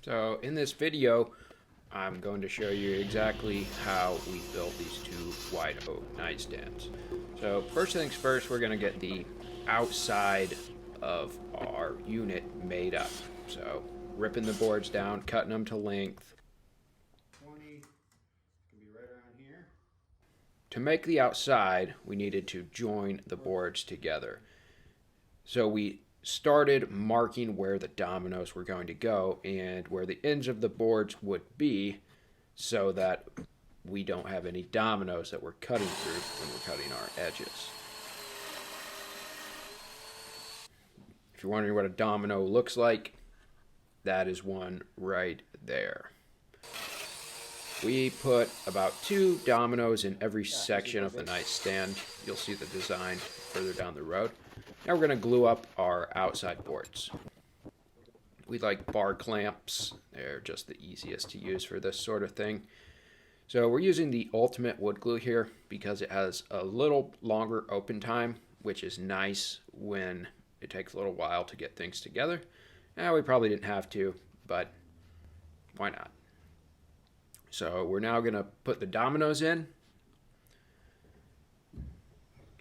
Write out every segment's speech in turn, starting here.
So in this video, I'm going to show you exactly how we built these two wide oak nightstands. So first things first, we're going to get the outside of our unit made up. So ripping the boards down, cutting them to length. 20 can be right around here. To make the outside, we needed to join the boards together. So we started marking where the dominoes were going to go and where the ends of the boards would be so that we don't have any dominoes that we're cutting through when we're cutting our edges. If you're wondering what a domino looks like, that is one right there. We put about 2 dominoes in every section of the nightstand. You'll see the design further down the road. Now we're going to glue up our outside boards. We like bar clamps. They're just the easiest to use for this sort of thing. So we're using the Ultimate Wood Glue here because it has a little longer open time, which is nice when it takes a little while to get things together. Now we probably didn't have to, but why not? So we're now going to put the dominoes in,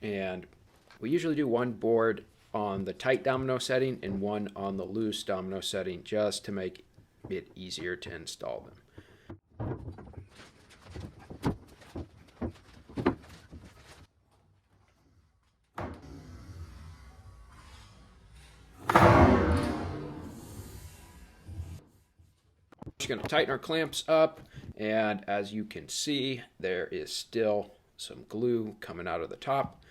and we usually do one board on the tight domino setting and one on the loose domino setting just to make it easier to install them. Just going to tighten our clamps up, and as you can see, there is still some glue coming out of the top.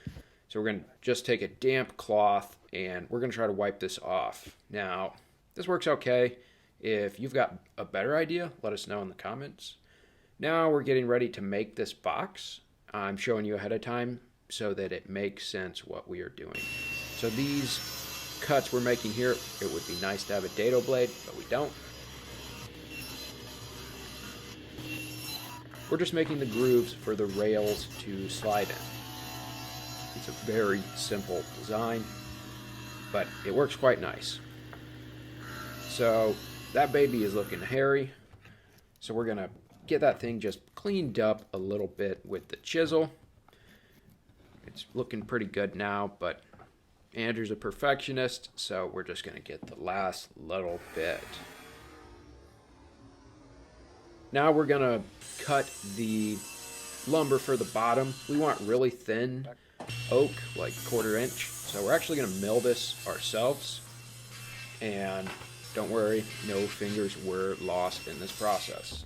So we're going to just take a damp cloth and we're going to try to wipe this off. Now, this works okay. If you've got a better idea, let us know in the comments. Now we're getting ready to make this box. I'm showing you ahead of time so that it makes sense what we are doing. So these cuts we're making here, it would be nice to have a dado blade, but we don't. We're just making the grooves for the rails to slide in. It's a very simple design, but it works quite nice. So that baby is looking hairy. So we're gonna get that thing just cleaned up a little bit with the chisel. It's looking pretty good now, but Andrew's a perfectionist, so we're just gonna get the last little bit. Now we're gonna cut the lumber for the bottom. We want really thin oak, like 1/4 inch. So we're actually gonna mill this ourselves. And don't worry, no fingers were lost in this process.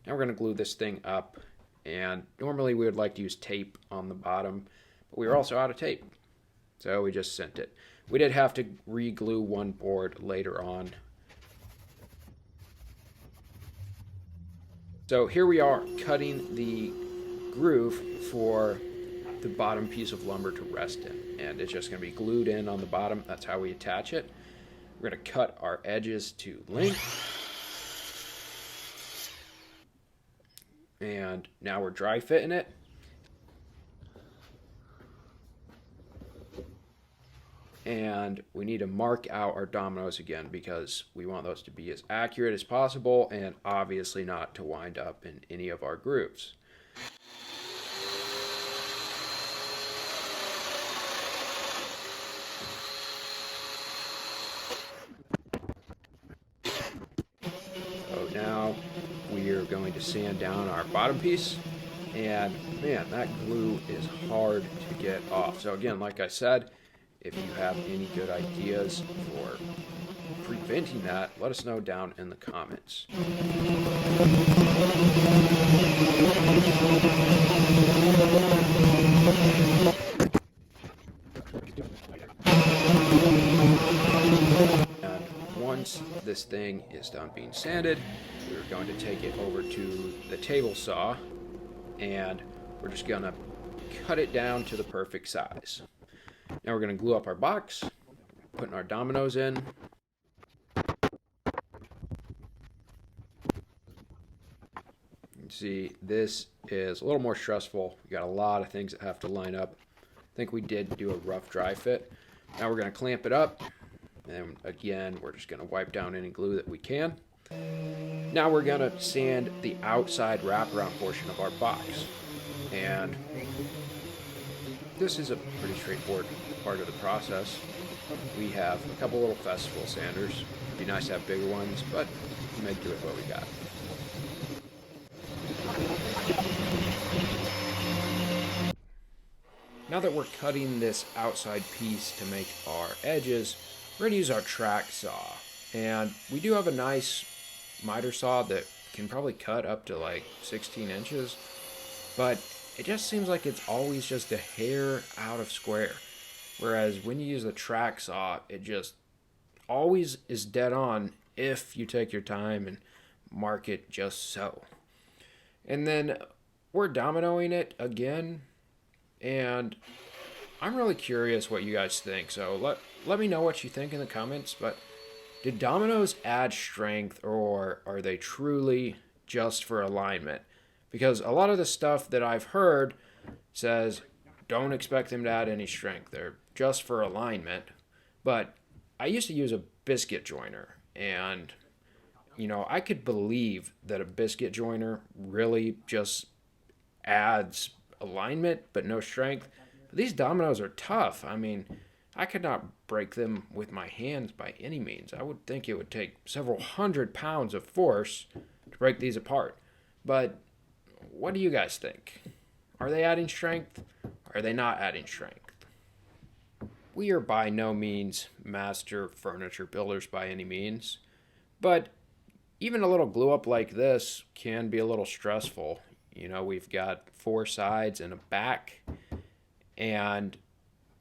Now we're gonna glue this thing up. And normally we would like to use tape on the bottom, but we were also out of tape. So we just sent it. We did have to re-glue one board later on. So here we are cutting the groove for the bottom piece of lumber to rest in, and it's just going to be glued in on the bottom. That's how we attach it. We're going to cut our edges to length, and now we're dry fitting it. And we need to mark out our dominoes again because we want those to be as accurate as possible and obviously not to wind up in any of our grooves. So now we are going to sand down our bottom piece, and man, that glue is hard to get off. So again, like I said, if you have any good ideas for preventing that, let us know down in the comments. And once this thing is done being sanded, we're going to take it over to the table saw, and we're just gonna cut it down to the perfect size. Now we're going to glue up our box, putting our dominoes in. You can see this is a little more stressful. We got a lot of things that have to line up. I think we did do a rough dry fit. Now we're going to clamp it up, And again, we're just gonna wipe down any glue that we can. Now we're gonna sand the outside wraparound portion of our box. And this is a pretty straightforward part of the process. We have a couple little festival sanders. It'd be nice to have bigger ones, but we make do with what we got. Now that we're cutting this outside piece to make our edges, we're going to use our track saw. And we do have a nice miter saw that can probably cut up to like 16 inches, but it just seems like it's always just a hair out of square. Whereas when you use the track saw, it just always is dead on if you take your time and mark it just so. And then we're dominoing it again, and I'm really curious what you guys think. So let me know what you think in the comments, but did dominoes add strength, or are they truly just for alignment? Because a lot of the stuff that I've heard says don't expect them to add any strength. They're just for alignment. But I used to use a biscuit joiner, and you know, I could believe that a biscuit joiner really just adds alignment but no strength. But these dominoes are tough. I mean, I could not break them with my hands by any means. I would think it would take several 100 pounds of force to break these apart. But what do you guys think? Are they adding strength? Are they not adding strength? We are by no means master furniture builders by any means, but even a little glue up like this can be a little stressful. You know, we've got 4 sides and a back, and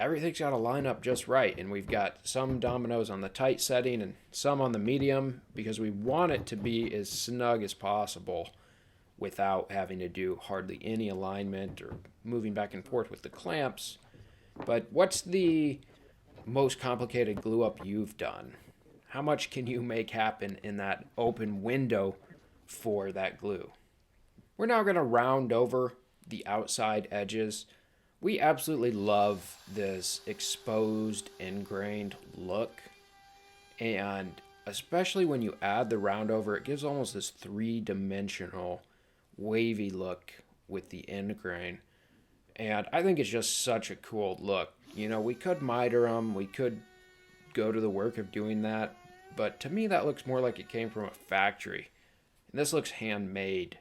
everything's got to line up just right. And we've got some dominoes on the tight setting and some on the medium because we want it to be as snug as possible without having to do hardly any alignment or moving back and forth with the clamps. But what's the most complicated glue up you've done? How much can you make happen in that open window for that glue? We're now going to round over the outside edges. We absolutely love this exposed, ingrained look. And especially when you add the round over, it gives almost this 3-dimensional wavy look with the end grain. And I think it's just such a cool look. You know, we could miter them, we could go to the work of doing that, but to me that looks more like it came from a factory. And this looks handmade.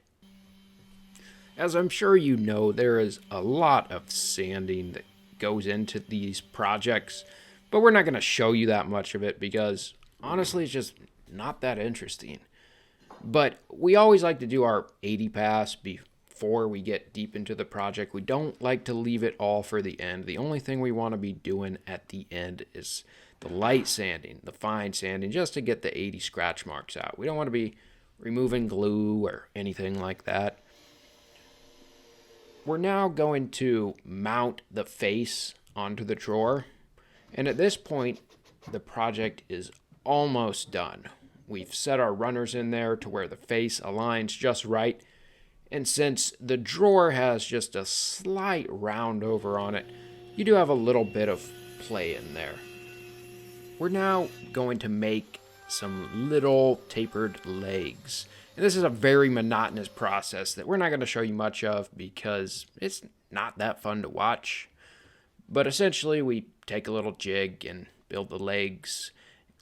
As I'm sure you know, there is a lot of sanding that goes into these projects, but we're not going to show you that much of it because honestly it's just not that interesting. But we always like to do our 80 pass before we get deep into the project. We don't like to leave it all for the end. The only thing we want to be doing at the end is the light sanding, the fine sanding, just to get the 80 scratch marks out. We don't want to be removing glue or anything like that. We're now going to mount the face onto the drawer. And at this point, the project is almost done. We've set our runners in there to where the face aligns just right. And since the drawer has just a slight round over on it, you do have a little bit of play in there. We're now going to make some little tapered legs. And this is a very monotonous process that we're not going to show you much of because it's not that fun to watch. But essentially, we take a little jig and build the legs,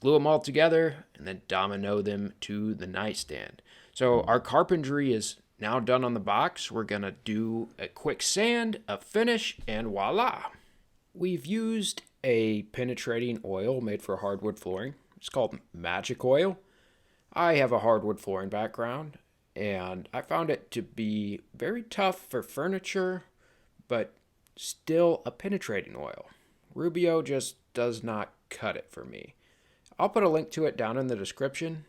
glue them all together, and then domino them to the nightstand. So our carpentry is now done on the box. We're going to do a quick sand, a finish, and voila. We've used a penetrating oil made for hardwood flooring. It's called Magic Oil. I have a hardwood flooring background, and I found it to be very tough for furniture, but still a penetrating oil. Rubio just does not cut it for me. I'll put a link to it down in the description.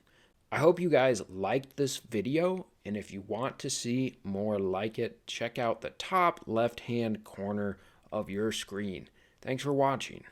I hope you guys liked this video, and if you want to see more like it, check out the top left-hand corner of your screen. Thanks for watching.